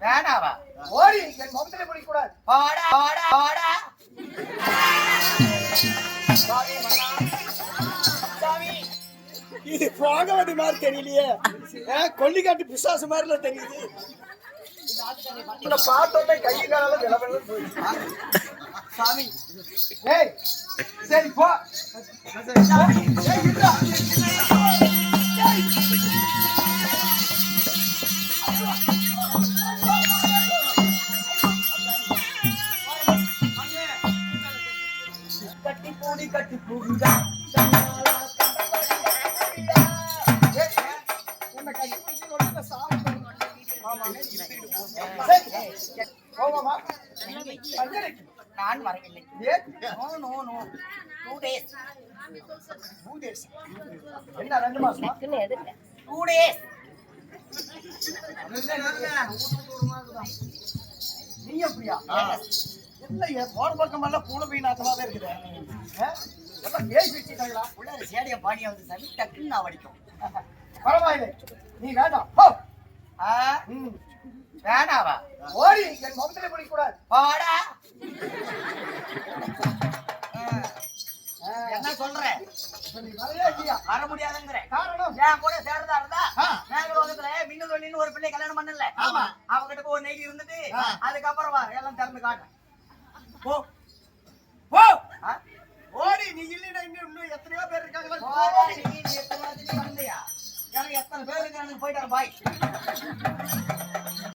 வேணாவா? ஓடி என் முகத்திலே பிடிக்க கூடாது. வாடா வாடா வாடா. சாமி மன்னா, சாமி இது போகவதி மாதிரி தெரியலையே. கொல்லிக்காட்டு பிசாசு மாதிரில தெரியுது. பார்த்தோன்னே கை கால விளவெள்ள போயிடுச்சு. சாமி ஏய் சரி போ. கட்டி பூடி கட்டி பூடிடா. நான் வரவில்லை. No no no 2 days. என்ன 2 மாசமா? 2 days. நீ எப்படியா? இல்லையே போன பக்கம் எல்லாம் பூனை போய் நாத்தமாவே இருக்குது. எல்லாம் பேசி வச்சுட்டாங்களா? உள்ள சேடைய பாடியா வந்து சரி டக்குன்னு நான் வடிக்கும். பரவாயில்லை நீ வேண்டாம் போ. வேணாவா? ஓடி என் முகத்திலே பிடிக்க கூடாது. வாடா. என்ன சொல்ற? நீ வரவே இல்லையா? வர முடியாதுங்கிற காரணம் என் கூட சேர்றதா இருந்தா மேகலோகத்துல மின்னல் ஒரு பிள்ளை கல்யாணம் பண்ணல. ஆமா. அவகிட்ட போய் நெய்தி இருந்துட்டு அதுக்கப்புறம் வா எல்லாம் திறந்து காட்டு. போ போ. ஓடி நீ இல்லைன்னா இன்னும் எத்தனையோ பேர் இருக்காங்களா? எத்தனை பேர் இருக்காங்க போயிட்டாரு பாய்.